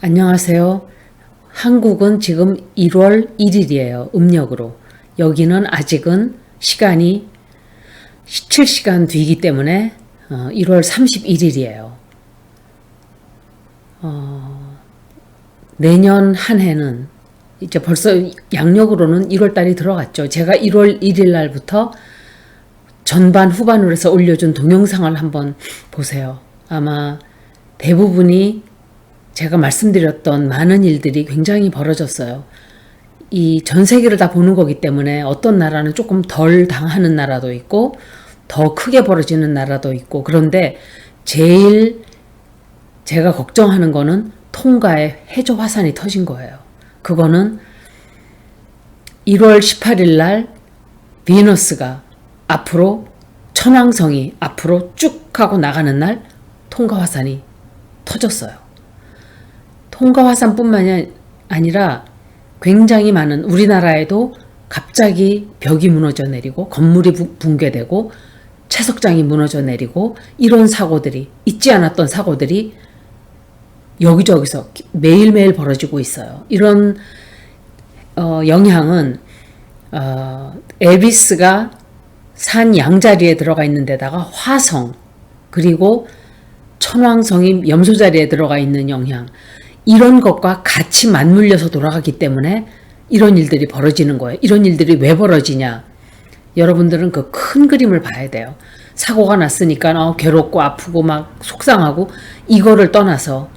안녕하세요. 한국은 지금 1월 1일이에요. 음력으로. 여기는 아직은 시간이 17시간 뒤이기 때문에 1월 31일이에요. 내년 한 해는 이제 벌써 양력으로는 1월 달이 들어갔죠. 제가 1월 1일 날부터 전반 후반으로 해서 올려준 동영상을 한번 보세요. 아마 대부분이 제가 말씀드렸던 많은 일들이 굉장히 벌어졌어요. 이 전 세계를 다 보는 거기 때문에 어떤 나라는 조금 덜 당하는 나라도 있고 더 크게 벌어지는 나라도 있고, 그런데 제일 제가 걱정하는 거는 통가에 해저 화산이 터진 거예요. 그거는 1월 18일 날 비너스가 앞으로, 천왕성이 앞으로 쭉 하고 나가는 날 통가 화산이 터졌어요. 통가 화산뿐만이 아니라 굉장히 많은, 우리나라에도 갑자기 벽이 무너져 내리고 건물이 붕괴되고 채석장이 무너져 내리고 이런 사고들이, 잊지 않았던 사고들이 여기저기서 매일매일 벌어지고 있어요. 이런 영향은 에비스가 산 양자리에 들어가 있는 데다가 화성, 그리고 천왕성이 염소 자리에 들어가 있는 영향, 이런 것과 같이 맞물려서 돌아가기 때문에 이런 일들이 벌어지는 거예요. 이런 일들이 왜 벌어지냐? 여러분들은 그 큰 그림을 봐야 돼요. 사고가 났으니까 괴롭고 아프고 막 속상하고, 이거를 떠나서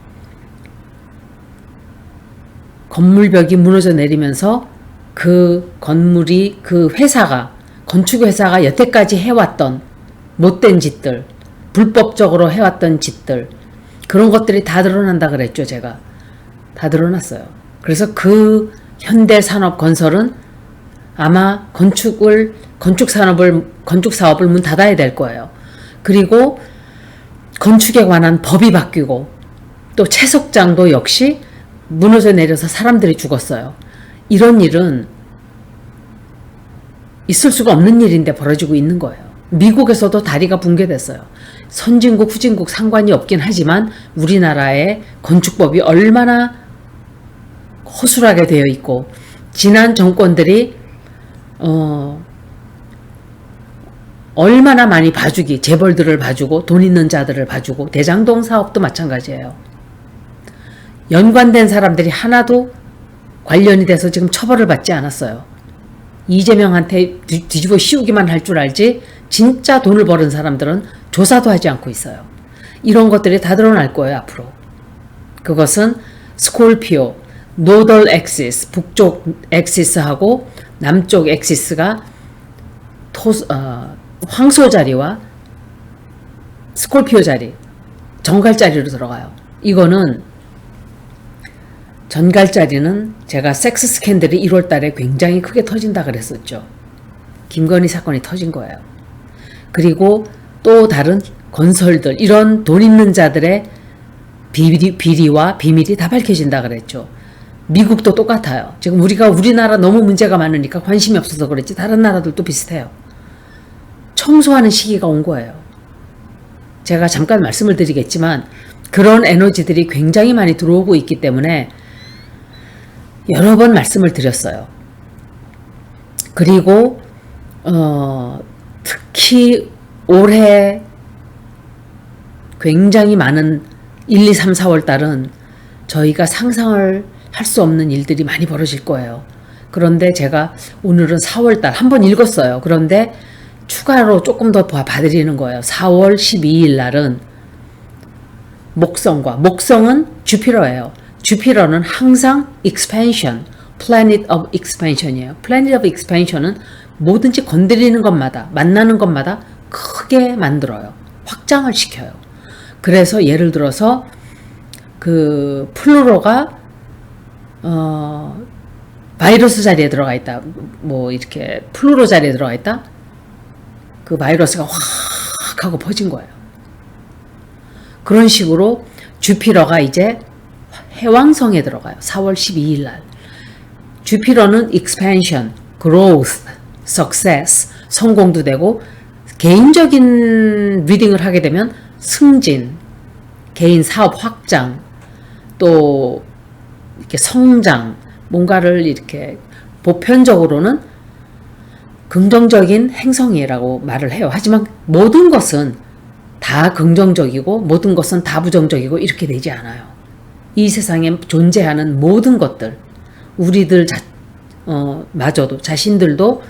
건물벽이 무너져 내리면서 그 건물이, 그 회사가, 건축회사가 여태까지 해왔던 못된 짓들, 불법적으로 해왔던 짓들, 그런 것들이 다 드러난다 그랬죠. 제가 다 드러났어요. 그래서 그 현대산업건설은 아마 건축 사업을 문 닫아야 될 거예요. 그리고 건축에 관한 법이 바뀌고, 또 채석장도 역시 무너져 내려서 사람들이 죽었어요. 이런 일은 있을 수가 없는 일인데 벌어지고 있는 거예요. 미국에서도 다리가 붕괴됐어요. 선진국, 후진국 상관이 없긴 하지만 우리나라의 건축법이 얼마나 허술하게 되어 있고, 지난 정권들이 얼마나 많이 봐주기, 재벌들을 봐주고 돈 있는 자들을 봐주고, 대장동 사업도 마찬가지예요. 연관된 사람들이 하나도 관련이 돼서 지금 처벌을 받지 않았어요. 이재명한테 뒤집어 씌우기만 할 줄 알지 진짜 돈을 버는 사람들은 조사도 하지 않고 있어요. 이런 것들이 다 드러날 거예요, 앞으로. 그것은 스콜피오, 노덜 엑시스, 북쪽 엑시스하고 남쪽 엑시스가 황소 자리와 스콜피오 자리, 정갈 자리로 들어가요. 이거는, 전갈 자리는 제가 섹스 스캔들이 1월 달에 굉장히 크게 터진다 그랬었죠. 김건희 사건이 터진 거예요. 그리고 또 다른 건설들, 이런 돈 있는 자들의 비리와 비밀이 다 밝혀진다 그랬죠. 미국도 똑같아요. 지금 우리나라 너무 문제가 많으니까 관심이 없어서 그랬지 다른 나라들도 비슷해요. 청소하는 시기가 온 거예요. 제가 잠깐 말씀을 드리겠지만 그런 에너지들이 굉장히 많이 들어오고 있기 때문에 여러 번 말씀을 드렸어요. 그리고 특히 올해 굉장히 많은 1, 2, 3, 4월 달은 저희가 상상을 할 수 없는 일들이 많이 벌어질 거예요. 그런데 제가 오늘은 4월 달 한번 읽었어요. 그런데 추가로 조금 더 봐드리는 거예요. 4월 12일 날은 목성은 주피터예요. 주피터는 항상 expansion, planet of expansion이에요. planet of expansion은 뭐든지 건드리는 것마다, 만나는 것마다 크게 만들어요. 확장을 시켜요. 그래서 예를 들어서 그 플루로가 바이러스 자리에 들어가 있다. 뭐 이렇게 플루로 자리에 들어가 있다. 그 바이러스가 확 하고 퍼진 거예요. 그런 식으로 주피터가 이제 해왕성에 들어가요. 4월 12일 날. 주피터는 expansion, growth, success, 성공도 되고, 개인적인 리딩을 하게 되면 승진, 개인 사업 확장, 또 이렇게 성장, 뭔가를 이렇게 보편적으로는 긍정적인 행성이라고 말을 해요. 하지만 모든 것은 다 긍정적이고 모든 것은 다 부정적이고 이렇게 되지 않아요. 이 세상에 존재하는 모든 것들, 우리들 마저도 자신들도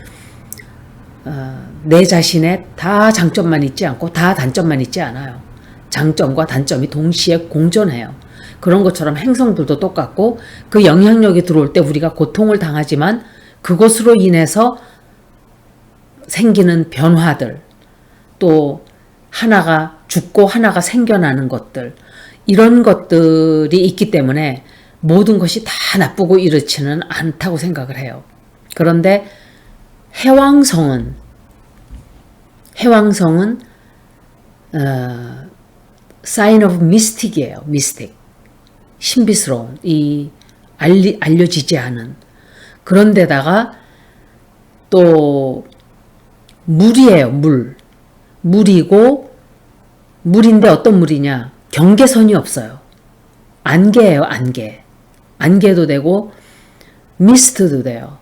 내 자신의 다 장점만 있지 않고 다 단점만 있지 않아요. 장점과 단점이 동시에 공존해요. 그런 것처럼 행성들도 똑같고 그 영향력이 들어올 때 우리가 고통을 당하지만 그것으로 인해서 생기는 변화들, 또 하나가 죽고 하나가 생겨나는 것들, 이런 것들이 있기 때문에 모든 것이 다 나쁘고 이렇지는 않다고 생각을 해요. 그런데 해왕성은 sign of mystic이에요. mystic. 신비스러운, 알려지지 않은. 그런데다가 또 물이에요. 물이고, 물인데 어떤 물이냐? 경계선이 없어요. 안개예요. 안개도 되고 미스트도 돼요.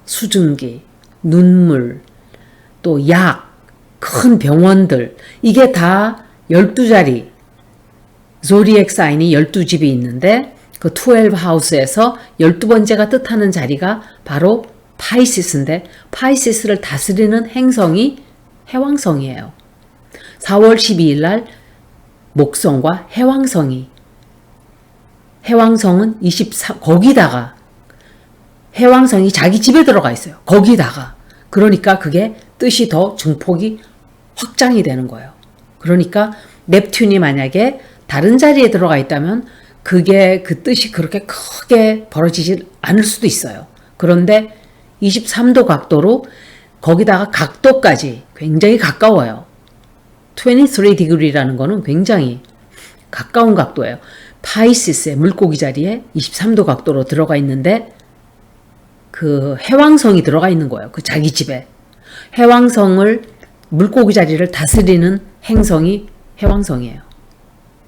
수증기, 눈물, 또 약, 큰 병원들, 이게 다 12자리, 조디액 사인이 12집이 있는데 그 12하우스에서 12번째가 뜻하는 자리가 바로 파이시스인데 파이시스를 다스리는 행성이 해왕성이에요. 4월 12일 날 목성과 해왕성은 23, 거기다가 해왕성이 자기 집에 들어가 있어요. 거기다가. 그러니까 그게 뜻이 더 증폭이 확장이 되는 거예요. 그러니까 넵튠이 만약에 다른 자리에 들어가 있다면 그게 그 뜻이 그렇게 크게 벌어지지 않을 수도 있어요. 그런데 23도 각도로 거기다가 각도까지 굉장히 가까워요. 23degree라는 거는 굉장히 가까운 각도예요. 파이시스의 물고기 자리에 23도 각도로 들어가 있는데 그 해왕성이 들어가 있는 거예요. 그 자기 집에. 해왕성을 물고기 자리를 다스리는 행성이 해왕성이에요.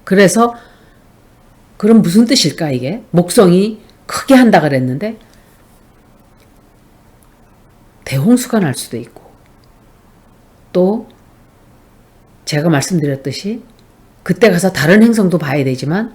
그래서 그럼 무슨 뜻일까 이게? 목성이 크게 한다 그랬는데 대홍수가 날 수도 있고 또 제가 말씀드렸듯이 그때 가서 다른 행성도 봐야 되지만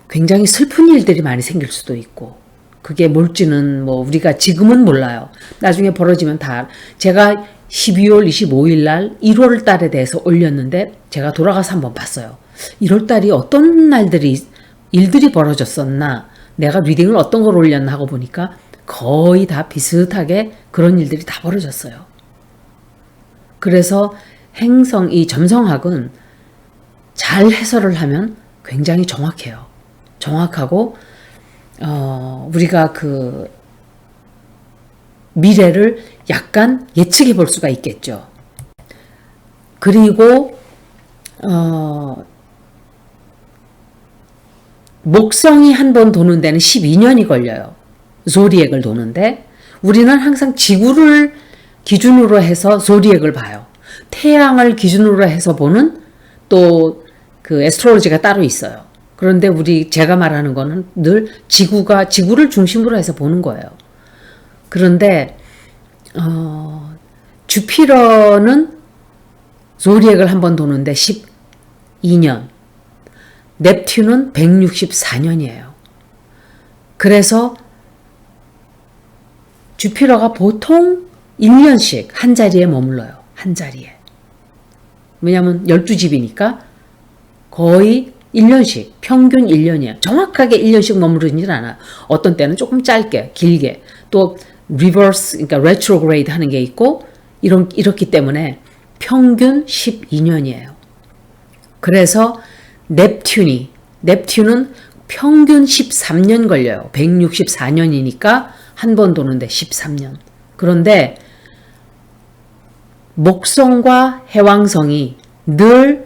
굉장히 슬픈 일들이 많이 생길 수도 있고 그게 뭘지는 뭐 우리가 지금은 몰라요. 나중에 벌어지면 다 제가 12월 25일 날 1월 달에 대해서 올렸는데 제가 돌아가서 한번 봤어요. 1월 달이 어떤 일들이 벌어졌었나 내가 리딩을 어떤 걸 올렸나 하고 보니까 거의 다 비슷하게 그런 일들이 다 벌어졌어요. 그래서 행성, 이 점성학은 잘 해설을 하면 굉장히 정확해요. 정확하고 우리가 그 미래를 약간 예측해 볼 수가 있겠죠. 그리고 목성이 한 번 도는 데는 12년이 걸려요. 조디액을 도는데 우리는 항상 지구를 기준으로 해서 조디액을 봐요. 태양을 기준으로 해서 보는 또 그 애스트롤로지가 따로 있어요. 그런데 제가 말하는 거는 늘 지구를 중심으로 해서 보는 거예요. 그런데 주피터는 조디액을 한 번 도는데 12년, 넵튠은 164년이에요. 그래서 주피터가 보통 1년씩 한 자리에 머물러요. 한 자리에. 왜냐하면 12집이니까 거의 1년씩, 평균 1년이에요. 정확하게 1년씩 머무르지는 않아요. 어떤 때는 조금 짧게, 길게, 또 리버스, 그러니까 레트로그레이드 하는 게 있고 이렇기 때문에 평균 12년이에요. 그래서 넵튠은 평균 13년 걸려요. 164년이니까 한 번 도는데 13년. 그런데 목성과 해왕성이 늘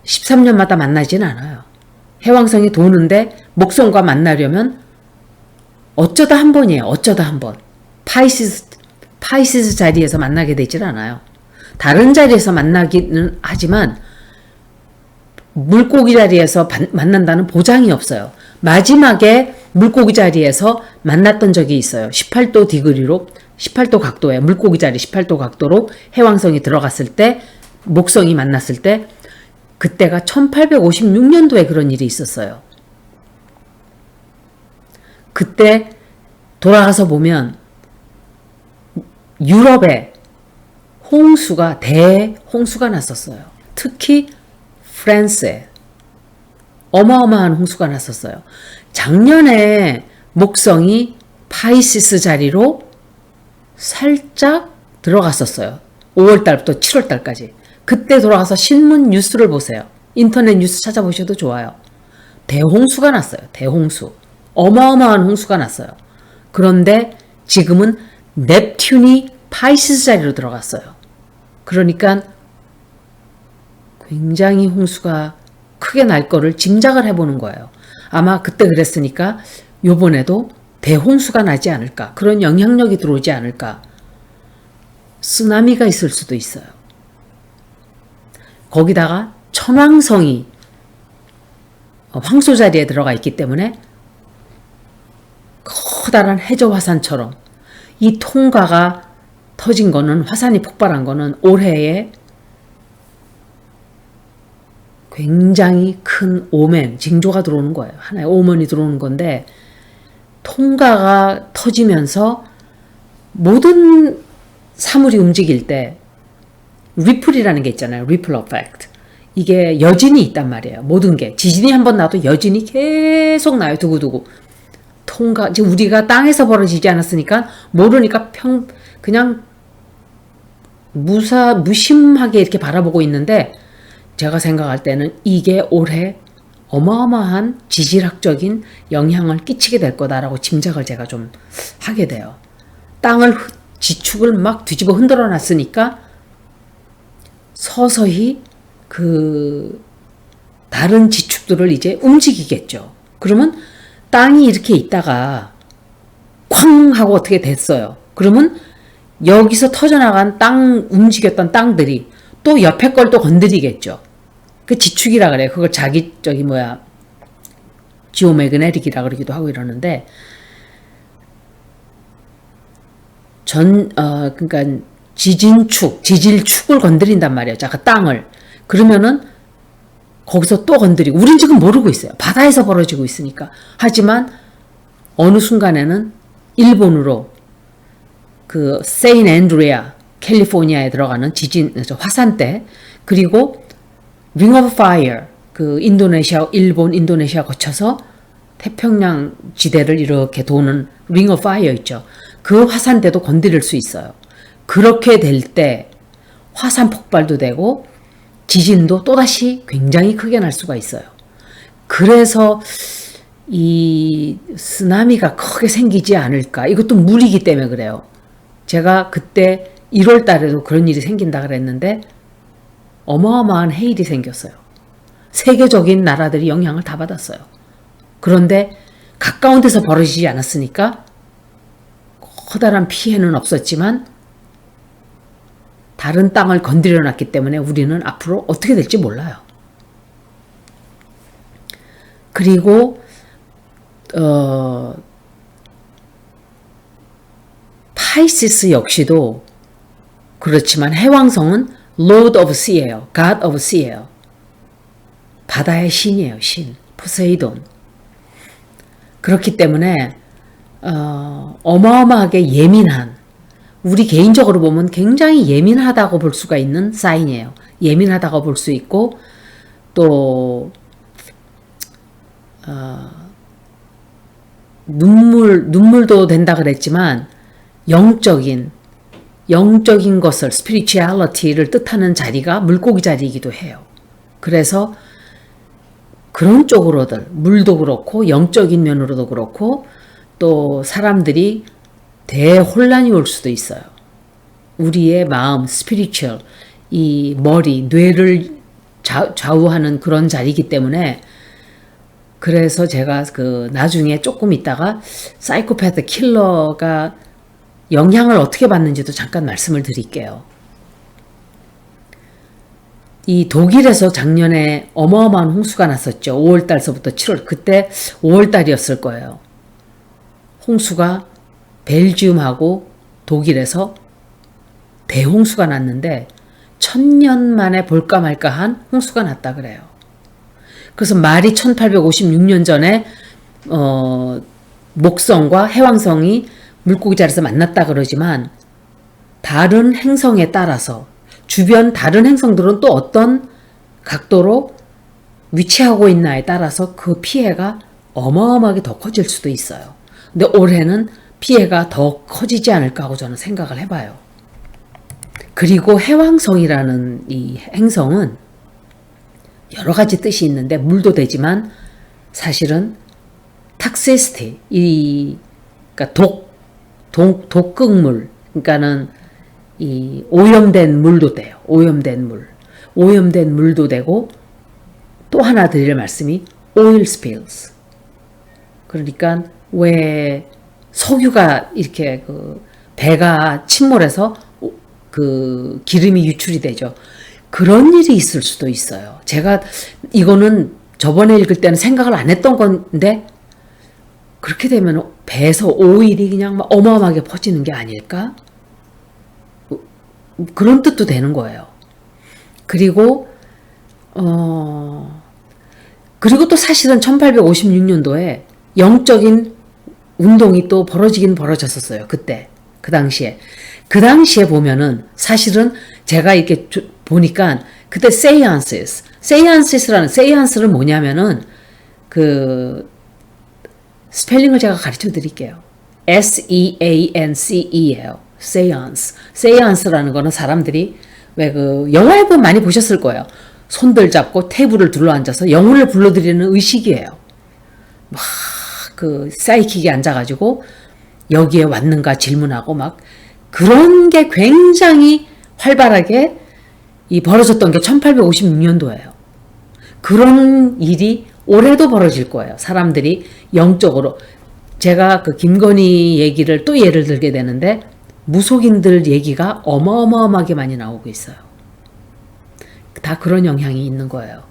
13년마다 만나진 않아요. 해왕성이 도는데 목성과 만나려면 어쩌다 한 번이에요. 어쩌다 한 번. 파이시스 자리에서 만나게 되질 않아요. 다른 자리에서 만나기는 하지만 물고기 자리에서 만난다는 보장이 없어요. 마지막에 물고기 자리에서 만났던 적이 있어요. 18도 디그리로, 18도 각도에, 물고기 자리 18도 각도로 해왕성이 들어갔을 때, 목성이 만났을 때, 그때가 1856년도에 그런 일이 있었어요. 그때 돌아가서 보면 유럽에 대홍수가 났었어요. 특히 프랑스에 어마어마한 홍수가 났었어요. 작년에 목성이 파이시스 자리로 살짝 들어갔었어요. 5월달부터 7월달까지. 그때 돌아가서 신문 뉴스를 보세요. 인터넷 뉴스 찾아보셔도 좋아요. 대홍수가 났어요. 대홍수. 어마어마한 홍수가 났어요. 그런데 지금은 넵튠이 파이시스 자리로 들어갔어요. 그러니까 굉장히 홍수가 크게 날 거를 짐작을 해보는 거예요. 아마 그때 그랬으니까 요번에도 대홍수가 나지 않을까. 그런 영향력이 들어오지 않을까. 쓰나미가 있을 수도 있어요. 거기다가 천왕성이 황소 자리에 들어가 있기 때문에 커다란 해저 화산처럼 이 통가가 터진 거는, 화산이 폭발한 거는 올해에 굉장히 큰 오멘, 징조가 들어오는 거예요. 하나의 오먼이 들어오는 건데, 통가가 터지면서 모든 사물이 움직일 때 리플이라는 게 있잖아요. 리플 어펙트. 이게 여진이 있단 말이에요. 모든 게. 지진이 한번 나도 여진이 계속 나요. 두고두고. 지금 우리가 땅에서 벌어지지 않았으니까 모르니까 그냥 무심하게 이렇게 바라보고 있는데, 제가 생각할 때는 이게 올해 어마어마한 지질학적인 영향을 끼치게 될 거다라고 짐작을 제가 좀 하게 돼요. 지축을 막 뒤집어 흔들어 놨으니까 서서히 다른 지축들을 이제 움직이겠죠. 그러면 땅이 이렇게 있다가 쾅 하고 어떻게 됐어요. 그러면 여기서 터져나간 움직였던 땅들이 또 옆에 걸 또 건드리겠죠. 그 지축이라 그래요. 그걸 지오매그네틱이라 그러기도 하고 이러는데, 그러니까 지질축을 건드린단 말이에요. 자, 그 땅을. 그러면은 거기서 또 건드리고, 우린 지금 모르고 있어요. 바다에서 벌어지고 있으니까. 하지만 어느 순간에는 일본으로 세인 앤드리아, 캘리포니아에 들어가는 화산대, 그리고 링 오브 파이어, 일본, 인도네시아 거쳐서 태평양 지대를 이렇게 도는 링 오브 파이어 있죠. 그 화산대도 건드릴 수 있어요. 그렇게 될 때 화산 폭발도 되고 지진도 또다시 굉장히 크게 날 수가 있어요. 그래서 이 쓰나미가 크게 생기지 않을까. 이것도 물이기 때문에 그래요. 제가 그때 1월 달에도 그런 일이 생긴다 그랬는데 어마어마한 해일이 생겼어요. 세계적인 나라들이 영향을 다 받았어요. 그런데 가까운 데서 벌어지지 않았으니까 커다란 피해는 없었지만 다른 땅을 건드려 놨기 때문에 우리는 앞으로 어떻게 될지 몰라요. 그리고 파이시스 역시도 그렇지만 해왕성은 Lord of Sea예요. God of Sea예요. 바다의 신이에요. 신. 포세이돈. 그렇기 때문에 어마어마하게 예민한, 우리 개인적으로 보면 굉장히 예민하다고 볼 수가 있는 사인이에요. 예민하다고 볼 수 있고, 또 눈물도 된다 그랬지만 영적인 것을, spirituality를 뜻하는 자리가 물고기 자리이기도 해요. 그래서 그런 쪽으로들, 물도 그렇고 영적인 면으로도 그렇고 또 사람들이 대혼란이 올 수도 있어요. 우리의 마음, spiritual, 이 머리, 뇌를 좌우하는 그런 자리이기 때문에, 그래서 제가 나중에 조금 있다가 사이코패스 킬러가 영향을 어떻게 받는지도 잠깐 말씀을 드릴게요. 이 독일에서 작년에 어마어마한 홍수가 났었죠. 5월달서부터 7월. 그때 5월달이었을 거예요. 홍수가 벨기움하고 독일에서 대홍수가 났는데 1000년 만에 볼까 말까한 홍수가 났다 그래요. 그래서 말이 1856년 전에 목성과 해왕성이 물고기 자리에서 만났다 그러지만 다른 행성에 따라서 주변 다른 행성들은 또 어떤 각도로 위치하고 있나에 따라서 그 피해가 어마어마하게 더 커질 수도 있어요. 근데 올해는 피해가 더 커지지 않을까 하고 저는 생각을 해봐요. 그리고 해왕성이라는 이 행성은 여러 가지 뜻이 있는데 물도 되지만 사실은 탁세스티, 그러니까 독극물, 그러니까는 이 오염된 물도 돼요. 오염된 물도 되고 또 하나 드릴 말씀이 oil spills. 그러니까 왜 석유가 이렇게 그 배가 침몰해서 그 기름이 유출이 되죠. 그런 일이 있을 수도 있어요. 제가 이거는 저번에 읽을 때는 생각을 안 했던 건데 그렇게 되면 배에서 오일이 그냥 막 어마어마하게 퍼지는 게 아닐까? 그런 뜻도 되는 거예요. 그리고 또 사실은 1856년도에 영적인 운동이 또 벌어지긴 벌어졌었어요. 그때 그 당시에 보면은 사실은 제가 이렇게 보니까 그때 세이안스는 뭐냐면은 그 스펠링을 제가 가르쳐 드릴게요. SEANCE예요. 세이안스라는 거는 사람들이 왜 그 영화에 보면 많이 보셨을 거예요. 손들 잡고 테이블을 둘러앉아서 영혼을 불러들이는 의식이에요. 막 그 사이킥이 앉아가지고 여기에 왔는가 질문하고 막 그런 게 굉장히 활발하게 벌어졌던 게 1856년도예요. 그런 일이 올해도 벌어질 거예요. 사람들이 영적으로. 제가 그 김건희 얘기를 또 예를 들게 되는데 무속인들 얘기가 어마어마하게 많이 나오고 있어요. 다 그런 영향이 있는 거예요.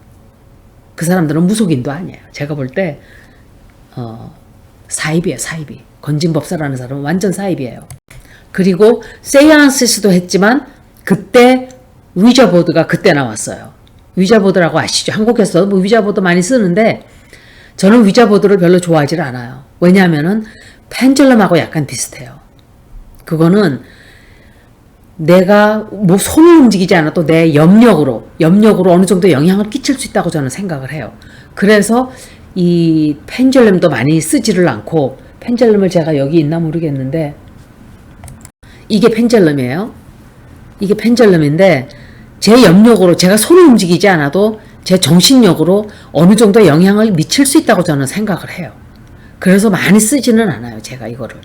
그 사람들은 무속인도 아니에요. 제가 볼 때 사입이에요. 건진법사라는 사람은 완전 사입이에요. 그리고 세이안스도 했지만 그때 위자보드가 그때 나왔어요. 위자보드라고 아시죠? 한국에서 뭐 위자보드 많이 쓰는데 저는 위자보드를 별로 좋아하지 않아요. 왜냐하면은 펜줄럼하고 약간 비슷해요. 그거는 내가 뭐 손을 움직이지 않아도 내 염력으로 어느 정도 영향을 끼칠 수 있다고 저는 생각을 해요. 그래서 이 펜줄럼도 많이 쓰지를 않고 펜줄럼을 제가 여기 있나 모르겠는데 이게 펜줄럼이에요. 이게 펜줄럼인데 제 염력으로 제가 손을 움직이지 않아도 제 정신력으로 어느 정도 영향을 미칠 수 있다고 저는 생각을 해요. 그래서 많이 쓰지는 않아요. 제가 이거를.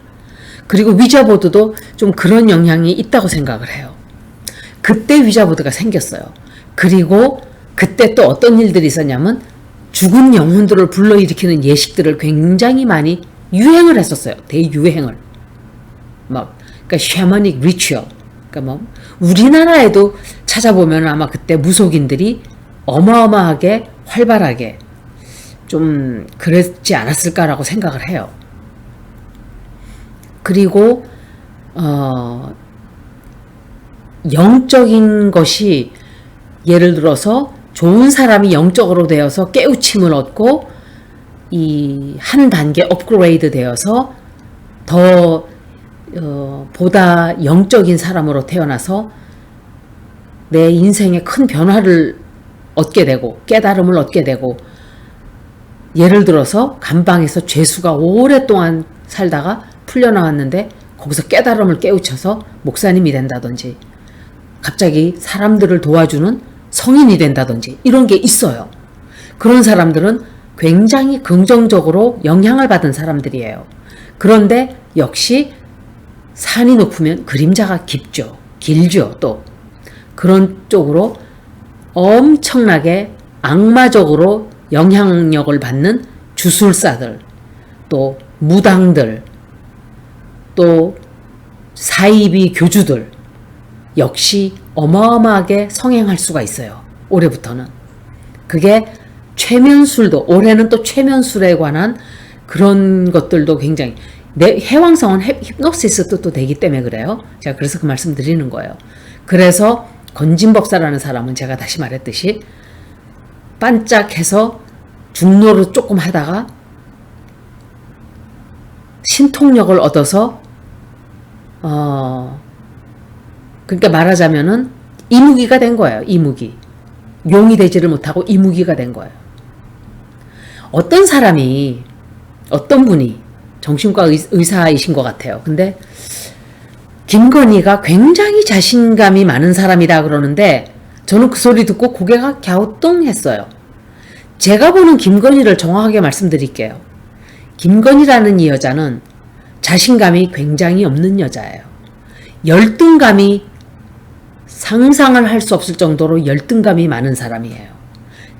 그리고 위자보드도 좀 그런 영향이 있다고 생각을 해요. 그때 위자보드가 생겼어요. 그리고 그때 또 어떤 일들이 있었냐면 죽은 영혼들을 불러일으키는 예식들을 굉장히 많이 유행을 했었어요. 대유행을. 그러니까 샤머닉 리추얼. 그러니까 뭐 우리나라에도 찾아보면 아마 그때 무속인들이 어마어마하게 활발하게 좀 그랬지 않았을까라고 생각을 해요. 그리고 영적인 것이 예를 들어서 좋은 사람이 영적으로 되어서 깨우침을 얻고 이 한 단계 업그레이드 되어서 더 보다 영적인 사람으로 태어나서 내 인생에 큰 변화를 얻게 되고 깨달음을 얻게 되고 예를 들어서 감방에서 죄수가 오랫동안 살다가 풀려나왔는데 거기서 깨달음을 깨우쳐서 목사님이 된다든지 갑자기 사람들을 도와주는 성인이 된다든지 이런 게 있어요. 그런 사람들은 굉장히 긍정적으로 영향을 받은 사람들이에요. 그런데 역시 산이 높으면 그림자가 길죠. 또 그런 쪽으로 엄청나게 악마적으로 영향력을 받는 주술사들, 또 무당들, 또 사이비 교주들 역시 어마어마하게 성행할 수가 있어요. 올해부터는. 그게 최면술도, 올해는 또 최면술에 관한 그런 것들도 굉장히, 내 해왕성은 히프노시스도 또 되기 때문에 그래요. 제가 그래서 그 말씀 드리는 거예요. 그래서 건진법사라는 사람은 제가 다시 말했듯이 반짝해서 중노를 조금 하다가 신통력을 얻어서 그러니까 말하자면은 이무기가 된 거예요. 이무기. 용이 되지를 못하고 이무기가 된 거예요. 어떤 사람이, 어떤 분이 정신과 의사이신 것 같아요. 근데 김건희가 굉장히 자신감이 많은 사람이다 그러는데 저는 그 소리 듣고 고개가 갸우뚱했어요. 제가 보는 김건희를 정확하게 말씀드릴게요. 김건희라는 이 여자는 자신감이 굉장히 없는 여자예요. 열등감이 상상을 할 수 없을 정도로 열등감이 많은 사람이에요.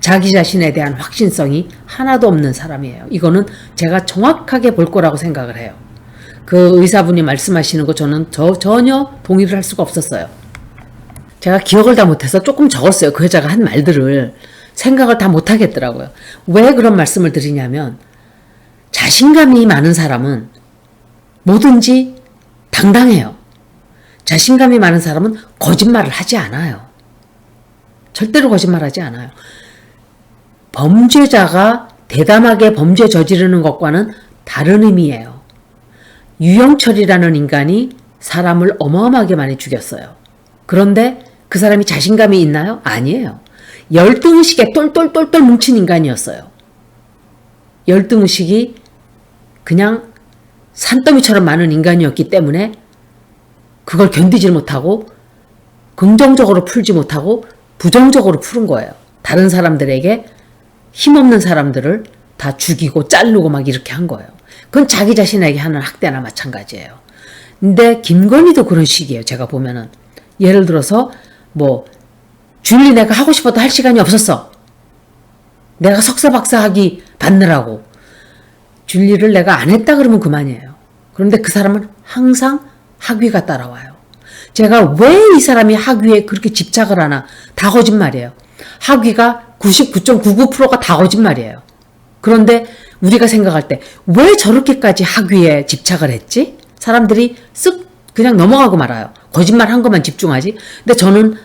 자기 자신에 대한 확신성이 하나도 없는 사람이에요. 이거는 제가 정확하게 볼 거라고 생각을 해요. 그 의사분이 말씀하시는 거 저는 전혀 동의를 할 수가 없었어요. 제가 기억을 다 못해서 조금 적었어요. 그 여자가 한 말들을 생각을 다 못하겠더라고요. 왜 그런 말씀을 드리냐면 자신감이 많은 사람은 뭐든지 당당해요. 자신감이 많은 사람은 거짓말을 하지 않아요. 절대로 거짓말하지 않아요. 범죄자가 대담하게 범죄 저지르는 것과는 다른 의미예요. 유영철이라는 인간이 사람을 어마어마하게 많이 죽였어요. 그런데 그 사람이 자신감이 있나요? 아니에요. 열등의식에 똘똘똘똘 뭉친 인간이었어요. 열등의식이 그냥 산더미처럼 많은 인간이었기 때문에 그걸 견디질 못하고 긍정적으로 풀지 못하고 부정적으로 푸른 거예요. 다른 사람들에게 힘없는 사람들을 다 죽이고 자르고 막 이렇게 한 거예요. 그건 자기 자신에게 하는 학대나 마찬가지예요. 근데 김건희도 그런 식이에요. 제가 보면은 예를 들어서 뭐 줄리 내가 하고 싶어도 할 시간이 없었어. 내가 석사 박사 학위 받느라고. 줄리를 내가 안 했다 그러면 그만이에요. 그런데 그 사람은 항상 학위가 따라와요. 제가 왜 이 사람이 학위에 그렇게 집착을 하나? 다 거짓말이에요. 학위가 99.99%가 다 거짓말이에요. 그런데 우리가 생각할 때 왜 저렇게까지 학위에 집착을 했지? 사람들이 쓱 그냥 넘어가고 말아요. 거짓말 한 것만 집중하지. 근데 저는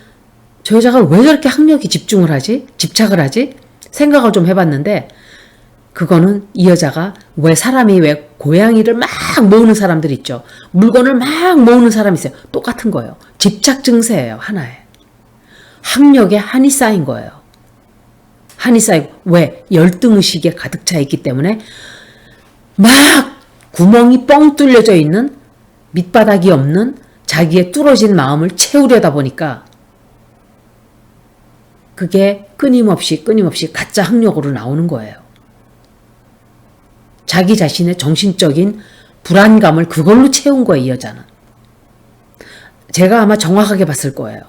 저 여자가 왜 저렇게 학력에 집중을 하지? 집착을 하지? 생각을 좀 해봤는데 그거는 이 여자가 왜 사람이 왜 고양이를 막 모으는 사람들 있죠. 물건을 막 모으는 사람이 있어요. 똑같은 거예요. 집착 증세예요. 하나에. 학력에 한이 쌓인 거예요. 한이 쌓이고 왜? 열등의식에 가득 차 있기 때문에 막 구멍이 뻥 뚫려져 있는 밑바닥이 없는 자기의 뚫어진 마음을 채우려다 보니까 그게 끊임없이 가짜 학력으로 나오는 거예요. 자기 자신의 정신적인 불안감을 그걸로 채운 거예요, 이 여자는. 제가 아마 정확하게 봤을 거예요.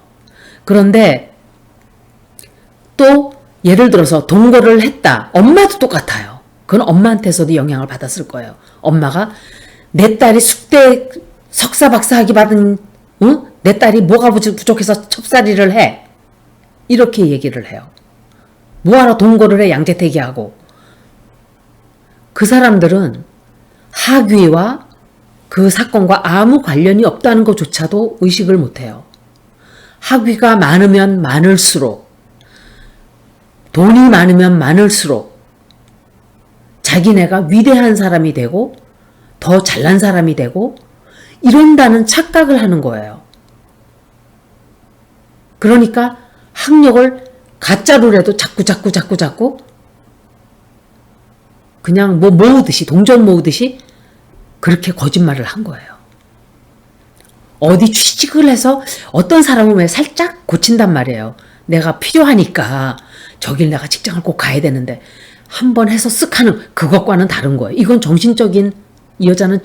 그런데 또 예를 들어서 동거를 했다. 엄마도 똑같아요. 그건 엄마한테서도 영향을 받았을 거예요. 엄마가 내 딸이 숙대 석사 박사 학위 받은 내 딸이 뭐가 부족해서 첩살이를 해. 이렇게 얘기를 해요. 뭐하러 동거를 해 양재택이하고. 그 사람들은 학위와 그 사건과 아무 관련이 없다는 것조차도 의식을 못해요. 학위가 많으면 많을수록 돈이 많으면 많을수록 자기네가 위대한 사람이 되고 더 잘난 사람이 되고 이런다는 착각을 하는 거예요. 그러니까 학력을 가짜로라도 자꾸 그냥 뭐 모으듯이 동전 모으듯이 그렇게 거짓말을 한 거예요. 어디 취직을 해서 어떤 사람은 왜 살짝 고친단 말이에요. 내가 필요하니까 저길 내가 직장을 꼭 가야 되는데 한번 해서 쓱 하는 그것과는 다른 거예요. 이건 정신적인 이 여자는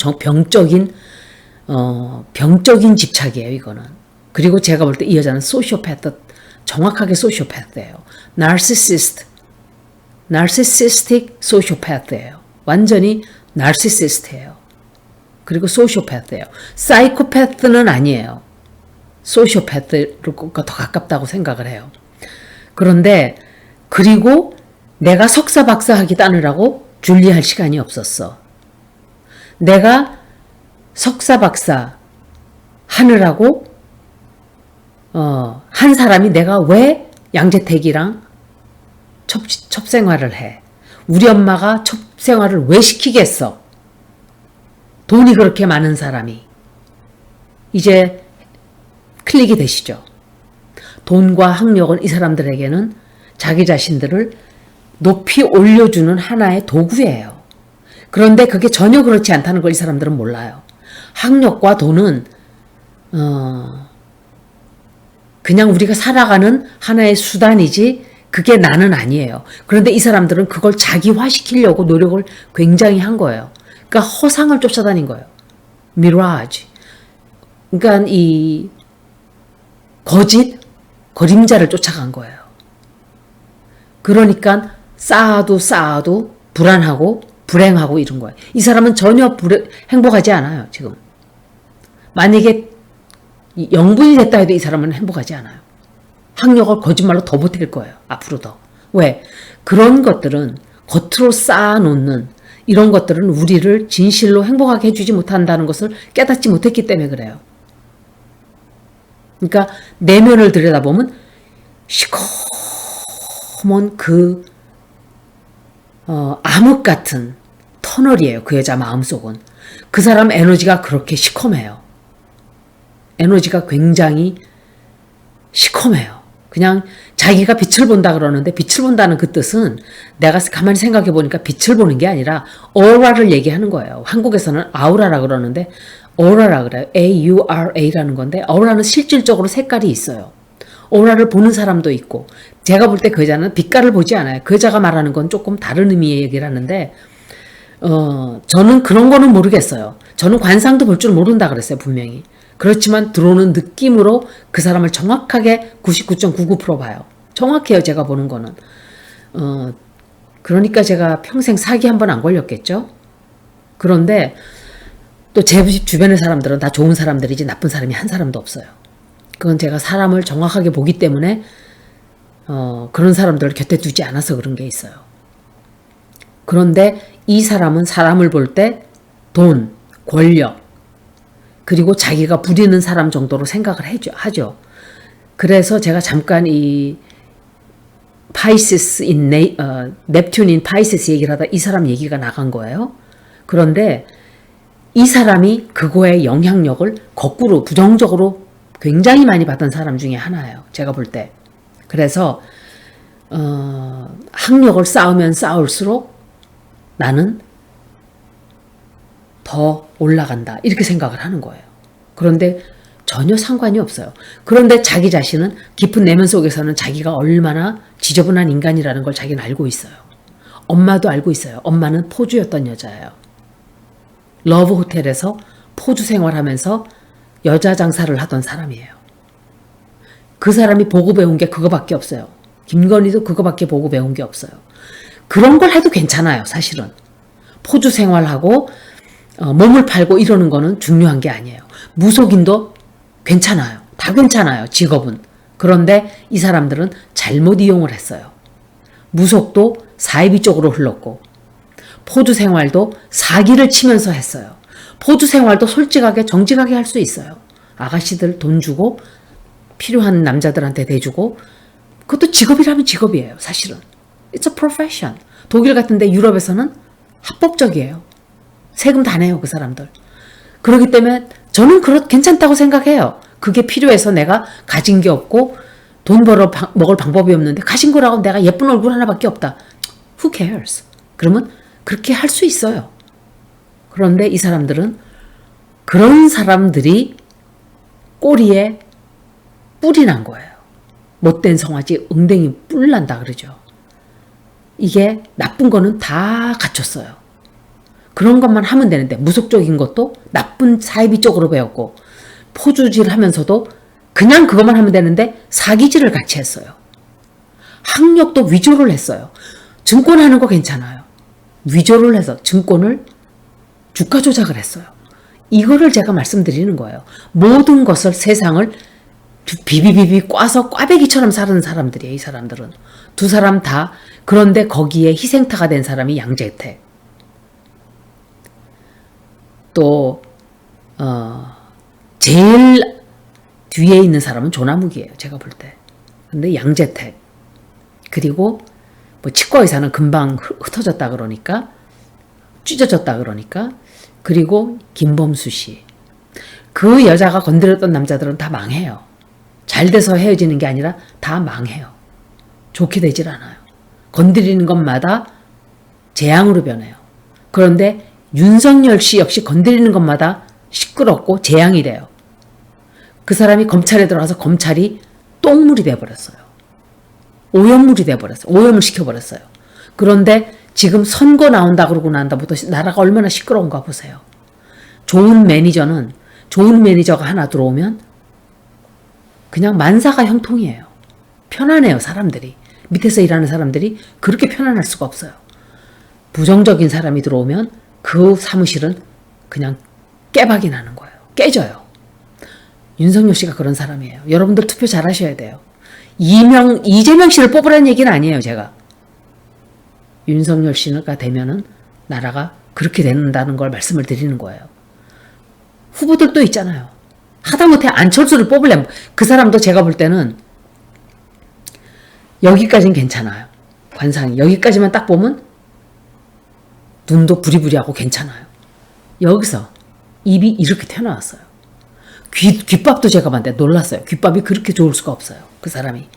병적인 집착이에요. 이거는. 그리고 제가 볼 때 이 여자는 소시오패스 정확하게 소시오패스예요. 나르시시스틱 소시오패스예요. 완전히 나르시시스트예요. 그리고 소시오패스예요. 사이코패스는 아니에요. 소시오패스로 더 가깝다고 생각을 해요. 그런데 그리고 내가 석사 박사 하기 따느라고 준리할 시간이 없었어. 내가 석사 박사 하느라고 한 사람이 내가 왜 양재택이랑 첩생활을 해? 우리 엄마가 첩생활을 왜 시키겠어? 돈이 그렇게 많은 사람이. 이제 클릭이 되시죠? 돈과 학력은 이 사람들에게는 자기 자신들을 높이 올려주는 하나의 도구예요. 그런데 그게 전혀 그렇지 않다는 걸 이 사람들은 몰라요. 학력과 돈은 그냥 우리가 살아가는 하나의 수단이지 그게 나는 아니에요. 그런데 이 사람들은 그걸 자기화시키려고 노력을 굉장히 한 거예요. 그러니까 허상을 쫓아다닌 거예요. 미라지. 그러니까 이 거짓, 그림자를 쫓아간 거예요. 그러니까 쌓아도 불안하고 불행하고 이런 거예요. 이 사람은 전혀 행복하지 않아요, 지금. 만약에 영분이 됐다 해도 이 사람은 행복하지 않아요. 학력을 거짓말로 더 보탤 거예요, 앞으로 더. 왜? 그런 것들은 겉으로 쌓아놓는 이런 것들은 우리를 진실로 행복하게 해주지 못한다는 것을 깨닫지 못했기 때문에 그래요. 그러니까 내면을 들여다보면 시커먼 그 암흑 같은 터널이에요. 그 여자 마음속은. 그 사람 에너지가 그렇게 시커매요. 에너지가 굉장히 시커매요. 그냥 자기가 빛을 본다 그러는데 빛을 본다는 그 뜻은 내가 가만히 생각해 보니까 빛을 보는 게 아니라 오라를 얘기하는 거예요. 한국에서는 아우라라 그러는데 오라라 그래요. AURA라는 건데 오라는 실질적으로 색깔이 있어요. 오라를 보는 사람도 있고 제가 볼 때 그 여자는 빛깔을 보지 않아요. 그 여자가 말하는 건 조금 다른 의미의 얘기를 하는데 저는 그런 거는 모르겠어요. 저는 관상도 볼 줄 모른다 그랬어요. 분명히. 그렇지만 들어오는 느낌으로 그 사람을 정확하게 99.99% 봐요. 정확해요. 제가 보는 거는. 그러니까 제가 평생 사기 한 번 안 걸렸겠죠. 그런데 또 제 주변의 사람들은 다 좋은 사람들이지 나쁜 사람이 한 사람도 없어요. 그건 제가 사람을 정확하게 보기 때문에 그런 사람들을 곁에 두지 않아서 그런 게 있어요. 그런데 이 사람은 사람을 볼 때 돈, 권력, 그리고 자기가 부리는 사람 정도로 생각을 하죠. 그래서 제가 잠깐 이 파이시스 넵튠인 파이시스 얘기를 하다 이 사람 얘기가 나간 거예요. 그런데 이 사람이 그거의 영향력을 거꾸로 부정적으로 굉장히 많이 받은 사람 중에 하나예요. 제가 볼 때. 그래서 학력을 쌓으면 쌓을수록 나는 더 올라간다. 이렇게 생각을 하는 거예요. 그런데 전혀 상관이 없어요. 그런데 자기 자신은 깊은 내면 속에서는 자기가 얼마나 지저분한 인간이라는 걸 자기는 알고 있어요. 엄마도 알고 있어요. 엄마는 포주였던 여자예요. 러브 호텔에서 포주 생활하면서 여자 장사를 하던 사람이에요. 그 사람이 보고 배운 게 그거밖에 없어요. 김건희도 그거밖에 보고 배운 게 없어요. 그런 걸 해도 괜찮아요. 사실은. 포주 생활하고 몸을 팔고 이러는 거는 중요한 게 아니에요. 무속인도 괜찮아요. 다 괜찮아요. 직업은. 그런데 이 사람들은 잘못 이용을 했어요. 무속도 사이비 쪽으로 흘렀고 포주 생활도 사기를 치면서 했어요. 포주 생활도 솔직하게 정직하게 할 수 있어요. 아가씨들 돈 주고 필요한 남자들한테 대주고 그것도 직업이라면 직업이에요. 사실은. It's a profession. 독일 같은데 유럽에서는 합법적이에요. 세금 다 내요. 그 사람들. 그렇기 때문에 저는 괜찮다고 생각해요. 그게 필요해서 내가 가진 게 없고 돈 벌어 먹을 방법이 없는데 가진 거라고 내가 예쁜 얼굴 하나밖에 없다. Who cares? 그러면 그렇게 할 수 있어요. 그런데 이 사람들은 그런 사람들이 꼬리에 뿔이 난 거예요. 못된 성화지 엉덩이 뿔 난다 그러죠. 이게 나쁜 거는 다 갖췄어요. 그런 것만 하면 되는데 무속적인 것도 나쁜 사이비 쪽으로 배웠고 포주질 하면서도 그냥 그것만 하면 되는데 사기질을 같이 했어요. 학력도 위조를 했어요. 증권 하는 거 괜찮아요. 위조를 해서 증권을 주가 조작을 했어요. 이거를 제가 말씀드리는 거예요. 모든 것을 세상을 비비비비 꽈서 꽈배기처럼 사는 사람들이에요. 이 사람들은. 두 사람 다. 그런데 거기에 희생타가 된 사람이 양재택. 또 제일 뒤에 있는 사람은 조나묵이에요. 제가 볼 때. 근데 양재택. 그리고 뭐 치과 의사는 금방 흩어졌다 그러니까, 찢어졌다 그러니까. 그리고 김범수 씨. 그 여자가 건드렸던 남자들은 다 망해요. 잘 돼서 헤어지는 게 아니라 다 망해요. 좋게 되질 않아요. 건드리는 것마다 재앙으로 변해요. 그런데 윤석열 씨 역시 건드리는 것마다 시끄럽고 재앙이 돼요. 그 사람이 검찰에 들어가서 검찰이 똥물이 돼버렸어요. 오염물이 돼버렸어요. 오염을 시켜버렸어요. 그런데 지금 선거 나온다 그러고 난 다음부터 나라가 얼마나 시끄러운가 보세요. 좋은 매니저가 하나 들어오면 그냥 만사가 형통이에요. 편안해요, 사람들이. 밑에서 일하는 사람들이 그렇게 편안할 수가 없어요. 부정적인 사람이 들어오면 그 사무실은 그냥 깨박이 나는 거예요. 깨져요. 윤석열 씨가 그런 사람이에요. 여러분들 투표 잘 하셔야 돼요. 이재명 씨를 뽑으라는 얘기는 아니에요, 제가. 윤석열 씨가 되면은 나라가 그렇게 된다는 걸 말씀을 드리는 거예요. 후보들도 있잖아요. 하다못해 안철수를 뽑으려면 그 사람도 제가 볼 때는 여기까지는 괜찮아요. 관상이. 여기까지만 딱 보면 눈도 부리부리하고 괜찮아요. 여기서 입이 이렇게 튀어나왔어요. 귓밥도 제가 봤는데 놀랐어요. 귓밥이 그렇게 좋을 수가 없어요. 그 사람이.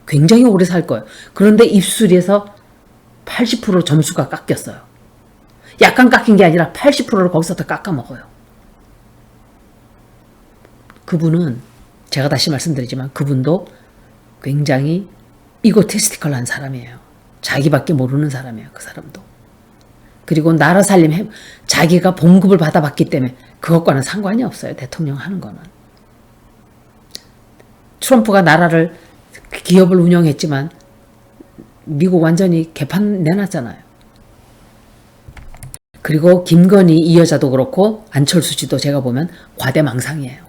굉장히 오래 살 거예요. 그런데 입술에서 80% 점수가 깎였어요. 약간 깎인 게 아니라 80%를 거기서 더 깎아 먹어요. 그분은 제가 다시 말씀드리지만 그분도 굉장히 이고티스티컬한 사람이에요. 자기밖에 모르는 사람이에요. 그 사람도. 그리고 나라 살림 자기가 봉급을 받아봤기 때문에 그것과는 상관이 없어요. 대통령 하는 거는. 트럼프가 나라를 기업을 운영했지만 미국 완전히 개판 내놨잖아요. 그리고 김건희 이 여자도 그렇고 안철수 씨도 제가 보면 과대망상이에요.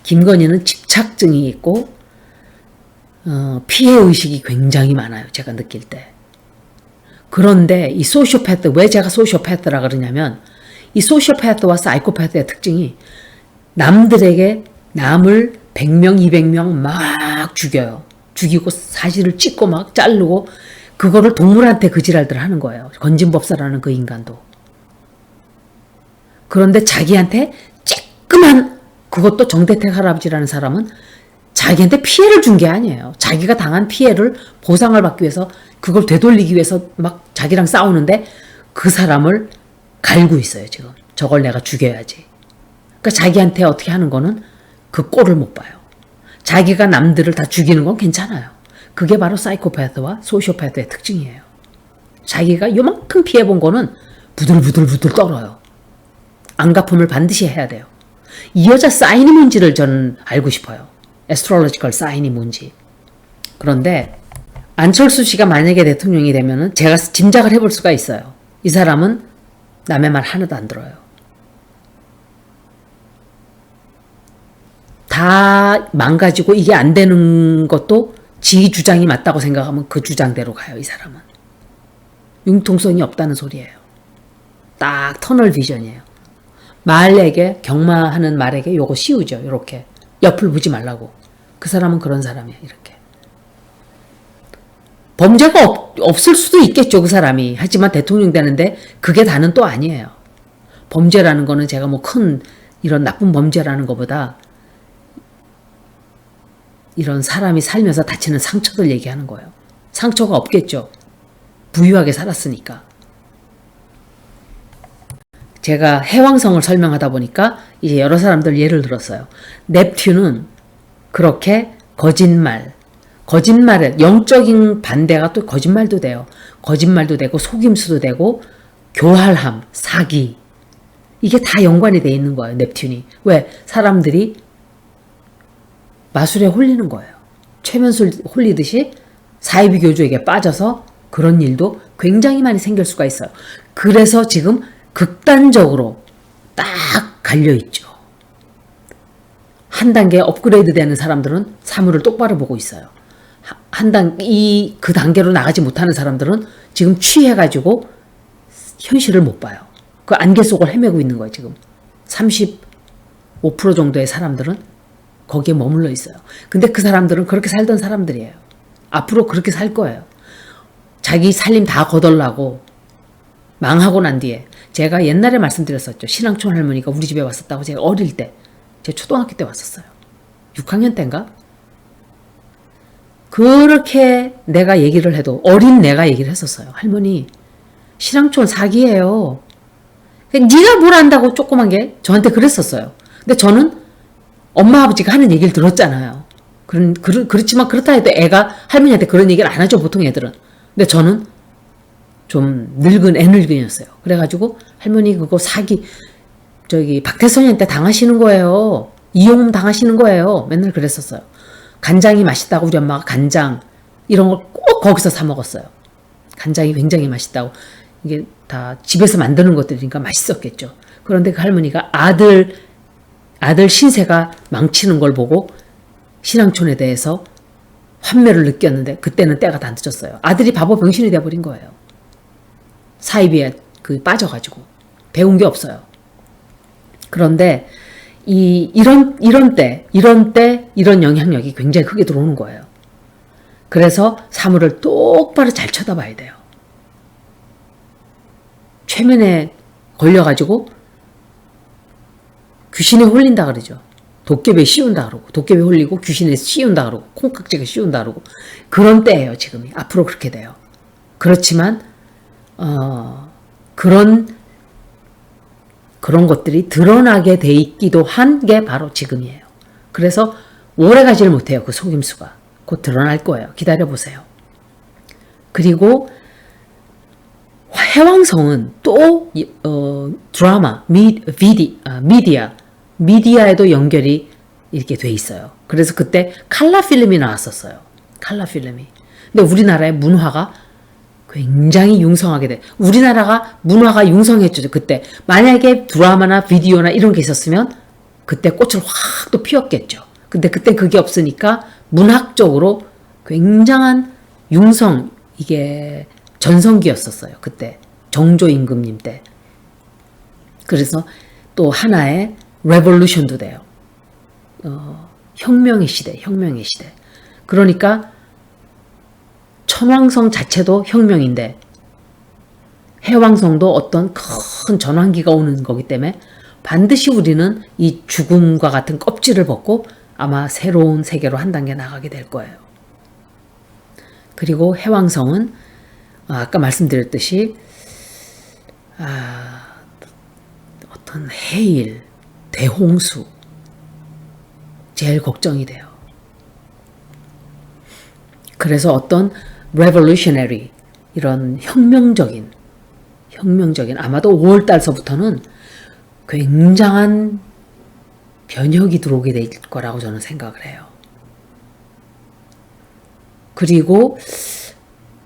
김건희는 집착증이 있고 피해의식이 굉장히 많아요. 제가 느낄 때. 그런데 이 소시오패스, 왜 제가 소시오패스라 그러냐면 이 소시오패스와 사이코패스의 특징이 남들에게 남을 100명, 200명 막 죽여요. 죽이고 사실을 찢고 막 자르고 그거를 동물한테 그 지랄들 하는 거예요. 건진법사라는 그 인간도. 그런데 자기한테 쬐끄만 그것도 정대택 할아버지라는 사람은 자기한테 피해를 준 게 아니에요. 자기가 당한 피해를 보상을 받기 위해서 그걸 되돌리기 위해서 막 자기랑 싸우는데 그 사람을 갈고 있어요, 지금. 저걸 내가 죽여야지. 그러니까 자기한테 어떻게 하는 거는 그 꼴을 못 봐요. 자기가 남들을 다 죽이는 건 괜찮아요. 그게 바로 사이코패스와 소시오패스의 특징이에요. 자기가 요만큼 피해본 거는 부들부들 떨어요. 안갚음을 반드시 해야 돼요. 이 여자 사인이 뭔지를 저는 알고 싶어요. 애스트롤로지컬 사인이 뭔지. 그런데 안철수 씨가 만약에 대통령이 되면은 제가 짐작을 해볼 수가 있어요. 이 사람은 남의 말 하나도 안 들어요. 다 망가지고 이게 안 되는 것도 지 주장이 맞다고 생각하면 그 주장대로 가요. 이 사람은. 융통성이 없다는 소리예요. 딱 터널 비전이에요. 말에게 경마하는 말에게 요거 씌우죠. 이렇게 옆을 보지 말라고. 그 사람은 그런 사람이에요. 이렇게. 범죄가 없을 수도 있겠죠. 그 사람이. 하지만 대통령 되는데 그게 다는 또 아니에요. 범죄라는 거는 제가 뭐 큰 이런 나쁜 범죄라는 것보다 이런 사람이 살면서 다치는 상처들 얘기하는 거예요. 상처가 없겠죠. 부유하게 살았으니까. 제가 해왕성을 설명하다 보니까 이제 여러 사람들 예를 들었어요. 넵튠은 그렇게 거짓말에 영적인 반대가 또 거짓말도 돼요. 거짓말도 되고 속임수도 되고 교활함, 사기 이게 다 연관이 돼 있는 거예요. 넵튠이. 왜? 사람들이 마술에 홀리는 거예요. 최면술 홀리듯이 사이비 교주에게 빠져서 그런 일도 굉장히 많이 생길 수가 있어요. 그래서 지금 극단적으로 딱 갈려있죠. 한 단계 업그레이드 되는 사람들은 사물을 똑바로 보고 있어요. 그 단계로 나가지 못하는 사람들은 지금 취해가지고 현실을 못 봐요. 그 안개 속을 헤매고 있는 거예요, 지금. 35% 정도의 사람들은 거기에 머물러 있어요. 근데 그 사람들은 그렇게 살던 사람들이에요. 앞으로 그렇게 살 거예요. 자기 살림 다 거덜나고 망하고 난 뒤에 제가 옛날에 말씀드렸었죠. 신앙촌 할머니가 우리 집에 왔었다고. 제가 어릴 때, 제 초등학교 때 왔었어요. 6학년 때인가? 그렇게 내가 얘기를 해도 어린 내가 얘기를 했었어요. 할머니, 신앙촌 사기예요. 네가 뭘 안다고 조그만 게 저한테 그랬었어요. 근데 저는 엄마 아버지가 하는 얘기를 들었잖아요. 그렇지만 그렇다 해도 애가 할머니한테 그런 얘기를 안 하죠, 보통 애들은. 근데 저는 좀 늙은 애늙은이었어요. 그래가지고 할머니 그거 사기 박태선이한테 당하시는 거예요. 이용음 당하시는 거예요. 맨날 그랬었어요. 간장이 맛있다고 우리 엄마가 간장 이런 걸 꼭 거기서 사 먹었어요. 간장이 굉장히 맛있다고. 이게 다 집에서 만드는 것들이니까 맛있었겠죠. 그런데 그 할머니가 아들 신세가 망치는 걸 보고 신앙촌에 대해서 환멸을 느꼈는데 그때는 때가 다 늦었어요. 아들이 바보 병신이 돼버린 거예요. 사이비에 빠져가지고 배운 게 없어요. 그런데 이런 때 이런 영향력이 굉장히 크게 들어오는 거예요. 그래서 사물을 똑바로 잘 쳐다봐야 돼요. 최면에 걸려가지고 귀신에 홀린다 그러죠. 도깨비에 씌운다 그러고, 도깨비에 홀리고 귀신에 씌운다 그러고, 콩깍지가 씌운다 그러고, 그런 때예요, 지금이. 앞으로 그렇게 돼요. 그렇지만 그런 것들이 드러나게 돼 있기도 한 게 바로 지금이에요. 그래서 오래 가지를 못해요, 그 속임수가. 곧 드러날 거예요. 기다려보세요. 그리고 해왕성은 또 드라마, 미디어에도 연결이 이렇게 돼 있어요. 그래서 그때 칼라 필름이 나왔었어요. 칼라 필름이. 근데 우리나라의 문화가 굉장히 융성하게 돼. 우리나라가 문화가 융성했죠, 그때. 만약에 드라마나 비디오나 이런 게 있었으면 그때 꽃을 확 또 피웠겠죠. 근데 그때 그게 없으니까 문학적으로 굉장한 융성, 이게 전성기였었어요. 그때 정조 임금님 때. 그래서 또 하나의 레볼루션도 돼요. 혁명의 시대. 그러니까 천왕성 자체도 혁명인데 해왕성도 어떤 큰 전환기가 오는 거기 때문에 반드시 우리는 이 죽음과 같은 껍질을 벗고 아마 새로운 세계로 한 단계 나가게 될 거예요. 그리고 해왕성은 아까 말씀드렸듯이 어떤 해일, 대홍수 제일 걱정이 돼요. 그래서 어떤 revolutionary 이런 혁명적인 아마도 5월달서부터는 굉장한 변혁이 들어오게 될 거라고 저는 생각을 해요. 그리고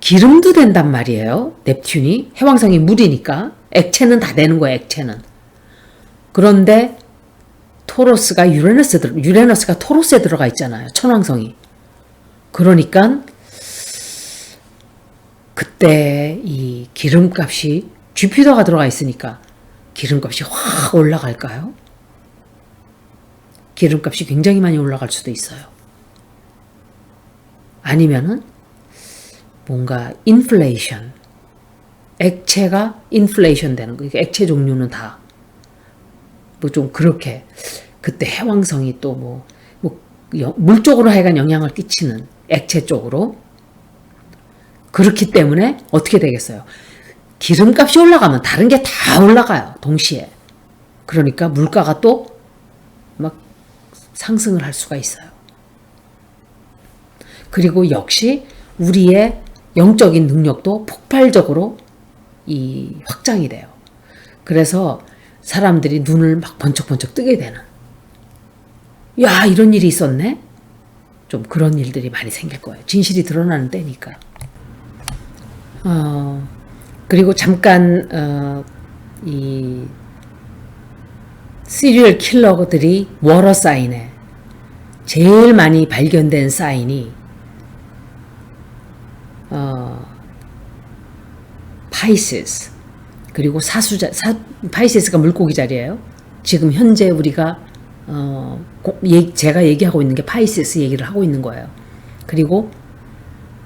기름도 된단 말이에요. 넵튠이. 해왕성이 물이니까 액체는 다 되는 거예요. 액체는. 그런데 토로스가 유레너스가 토로스에 들어가 있잖아요. 천왕성이. 그러니까 그때 이 기름값이 주피터가 들어가 있으니까 기름값이 확 올라갈까요? 기름값이 굉장히 많이 올라갈 수도 있어요. 아니면은 뭔가 인플레이션, 액체가 인플레이션 되는 거. 액체 종류는 다 뭐 좀 그렇게 그때 해왕성이 또 물 쪽으로 하여간 영향을 끼치는 액체 쪽으로. 그렇기 때문에 어떻게 되겠어요? 기름값이 올라가면 다른 게 다 올라가요. 동시에. 그러니까 물가가 또 막 상승을 할 수가 있어요. 그리고 역시 우리의 영적인 능력도 폭발적으로 확장이 돼요. 그래서 사람들이 눈을 막 번쩍번쩍 뜨게 되는. 야, 이런 일이 있었네? 좀 그런 일들이 많이 생길 거예요. 진실이 드러나는 때니까. 그리고 잠깐 이 시리얼 킬러들이 워러 사인에 제일 많이 발견된 사인이 파이시스 그리고 파이시스가 물고기 자리예요. 지금 현재 우리가 제가 얘기하고 있는 게 파이시스 얘기를 하고 있는 거예요. 그리고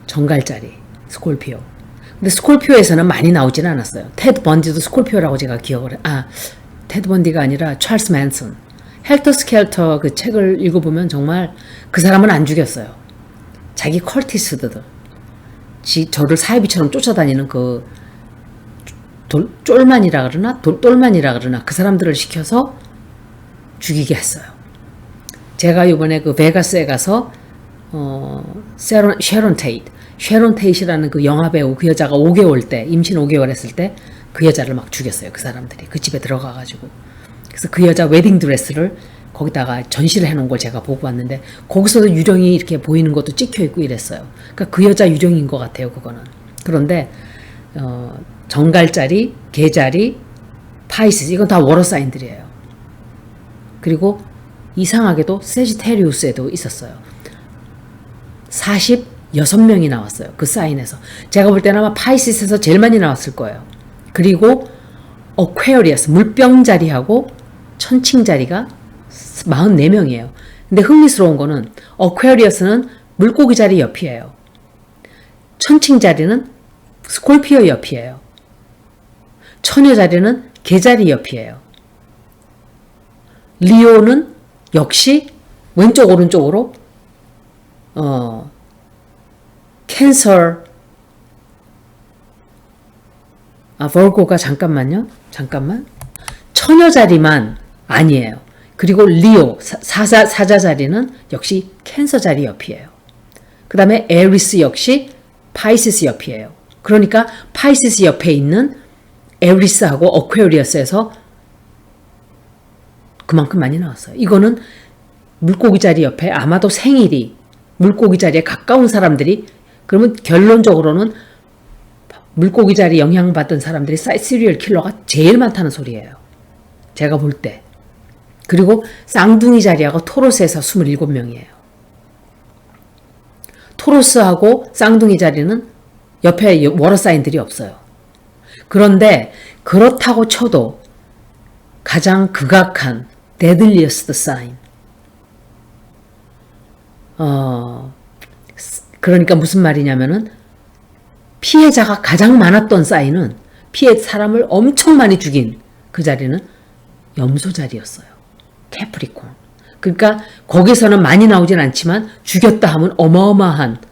정갈자리 스콜피오. 근데 스콜피오에서는 많이 나오진 않았어요. 테드 번디도 스콜피오라고 제가 기억을 테드 번디가 아니라 찰스 맨슨. 헬터 스켈터 그 책을 읽어보면 정말 그 사람은 안 죽였어요. 자기 컬티스트들 저를 사이비처럼 쫓아다니는 그 쫄만이라 그러나 똘만이라 그러나 그 사람들을 시켜서 죽이게 했어요. 제가 이번에 그 베가스에 가서 쉐론 테이트이라는 그 영화 배우 그 여자가 5개월 때 임신 5개월 했을 때 그 여자를 막 죽였어요. 그 사람들이 그 집에 들어가가지고 그래서 그 여자 웨딩 드레스를 거기다가 전시를 해놓은 걸 제가 보고 왔는데 거기서도 유령이 이렇게 보이는 것도 찍혀 있고 이랬어요. 그러니까 그 여자 유령인 것 같아요. 그거는. 그런데 정갈자리, 개자리, 파이시스 이건 다 워러 사인들이에요. 그리고 이상하게도 세지테리우스에도 있었어요. 46명이 나왔어요. 그 사인에서. 제가 볼 때는 아마 파이시스에서 제일 많이 나왔을 거예요. 그리고 어퀘리어스, 물병자리하고 천칭자리가 44명이에요. 근데 흥미스러운 거는 어퀘리어스는 물고기 자리 옆이에요. 천칭자리는 스콜피오 옆이에요. 처녀자리는 개자리 옆이에요. 리오는 역시 왼쪽 오른쪽으로 캔서 버고가 잠깐만 처녀자리만 아니에요. 그리고 리오 사자 자리는 역시 캔서 자리 옆이에요. 그 다음에 에리스 역시 파이시스 옆이에요. 그러니까 파이시스 옆에 있는 에리스하고 어퀘리어스에서 그만큼 많이 나왔어요. 이거는 물고기 자리 옆에 아마도 생일이 물고기 자리에 가까운 사람들이 그러면 결론적으로는 물고기 자리 영향받은 사람들이 시리얼 킬러가 제일 많다는 소리예요. 제가 볼 때. 그리고 쌍둥이 자리하고 토로스에서 27명이에요. 토로스하고 쌍둥이 자리는 옆에 워러 사인들이 없어요. 그런데 그렇다고 쳐도 가장 극악한 데들리어스트 사인. 그러니까 무슨 말이냐면은 피해자가 가장 많았던 사인은 사람을 엄청 많이 죽인 그 자리는 염소 자리였어요. 캐프리콘. 그러니까 거기서는 많이 나오진 않지만 죽였다 하면 어마어마한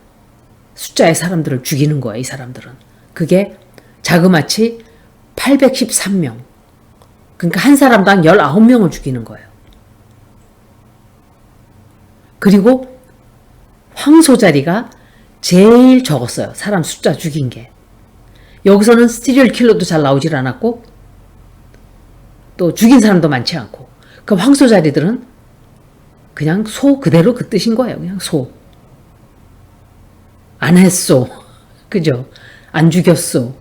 숫자의 사람들을 죽이는 거예요. 이 사람들은. 그게 자그마치 813명. 그러니까 한 사람당 19명을 죽이는 거예요. 그리고 황소자리가 제일 적었어요. 사람 숫자 죽인 게. 여기서는 시리얼 킬러도 잘 나오질 않았고 또 죽인 사람도 많지 않고 그 황소자리들은 그냥 소 그대로 그 뜻인 거예요. 그냥 소. 안 했소. 그죠? 안 죽였소.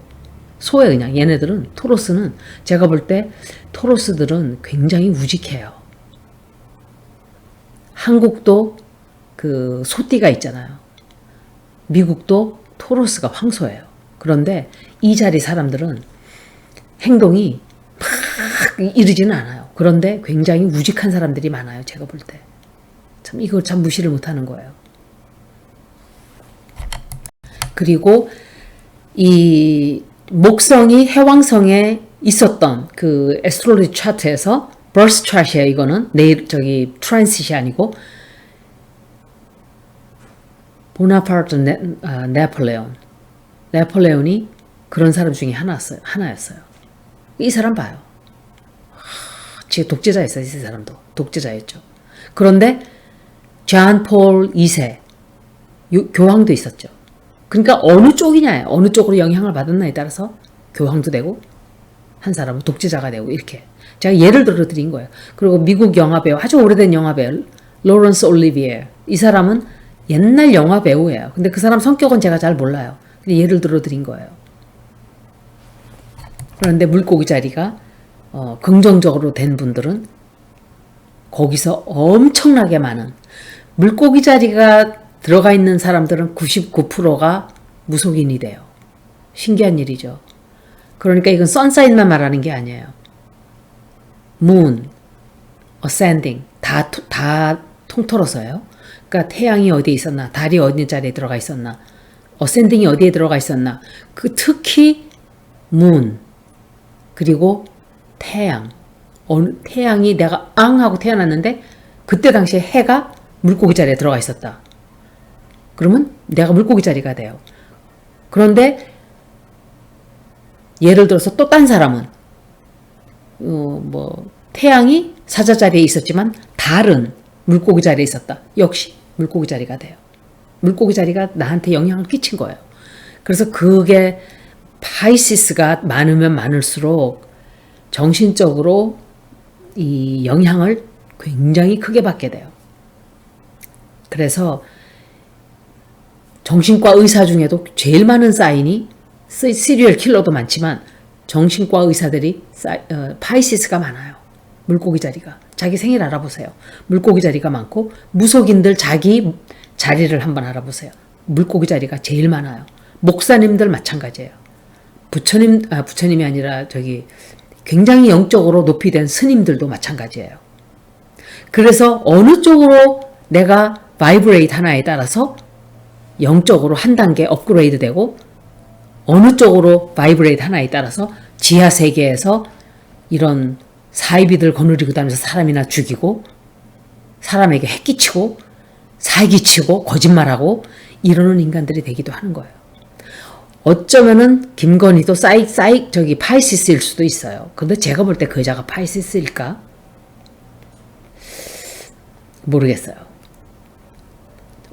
소에 그냥 얘네들은 토로스는 제가 볼 때 토로스들은 굉장히 우직해요. 한국도 그 소띠가 있잖아요. 미국도 토로스가 황소예요. 그런데 이 자리 사람들은 행동이 막 이르지는 않아요. 그런데 굉장히 우직한 사람들이 많아요. 제가 볼 때. 참 이걸 참 무시를 못하는 거예요. 그리고 이 목성이 해왕성에 있었던 그 에스트로로지 차트에서 버스 차트예요. 이거는 내일 트랜시시 아니고 보나파르트 네폴레온이 그런 사람 중에 하나였어요. 이 사람 봐요. 지금 독재자였어요. 이 사람도 독재자였죠. 그런데 잔 폴 2세 교황도 있었죠. 그러니까 어느 쪽이냐, 어느 쪽으로 영향을 받았나에 따라서 교황도 되고 한 사람은 독재자가 되고 이렇게 제가 예를 들어 드린 거예요. 그리고 미국 영화배우, 아주 오래된 영화배우 로런스 올리비에, 이 사람은 옛날 영화 배우예요. 근데 그 사람 성격은 제가 잘 몰라요. 근데 예를 들어 드린 거예요. 그런데 물고기 자리가 긍정적으로 된 분들은 거기서 엄청나게 많은 물고기 자리가 들어가 있는 사람들은 99%가 무속인이 돼요. 신기한 일이죠. 그러니까 이건 선사인만 말하는 게 아니에요. moon, ascending 다 통틀어서요. 그러니까 태양이 어디에 있었나, 달이 어디 자리에 들어가 있었나, ascending이 어디에 들어가 있었나, 그 특히 moon 그리고 태양, 태양이 내가 앙 하고 태어났는데 그때 당시에 해가 물고기 자리에 들어가 있었다. 그러면 내가 물고기 자리가 돼요. 그런데 예를 들어서 또 딴 사람은 태양이 사자 자리에 있었지만 달은 물고기 자리에 있었다. 역시 물고기 자리가 돼요. 물고기 자리가 나한테 영향을 끼친 거예요. 그래서 그게 파이시스가 많으면 많을수록 정신적으로 이 영향을 굉장히 크게 받게 돼요. 그래서 정신과 의사 중에도 제일 많은 사인이 시리얼 킬러도 많지만 정신과 의사들이 파이시스가 많아요. 물고기 자리가. 자기 생일 알아보세요. 물고기 자리가 많고 무속인들 자기 자리를 한번 알아보세요. 물고기 자리가 제일 많아요. 목사님들 마찬가지예요. 부처님이 아니라 굉장히 영적으로 높이 된 스님들도 마찬가지예요. 그래서 어느 쪽으로 내가 바이브레이트 하나에 따라서 영적으로 한 단계 업그레이드 되고 어느 쪽으로 바이브레이트 하나에 따라서 지하 세계에서 이런 사이비들 거느리고 다니면서 사람이나 죽이고 사람에게 해끼치고 사기치고 거짓말하고 이러는 인간들이 되기도 하는 거예요. 어쩌면은 김건희도 파이시스일 수도 있어요. 근데 제가 볼 때 그 여자가 파이시스일까? 모르겠어요.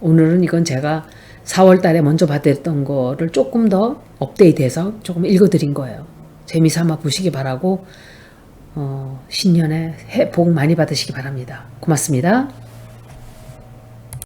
오늘은 이건 제가 4월 달에 먼저 받았던 거를 조금 더 업데이트해서 조금 읽어드린 거예요. 재미삼아 보시기 바라고 신년에 복 많이 받으시기 바랍니다. 고맙습니다.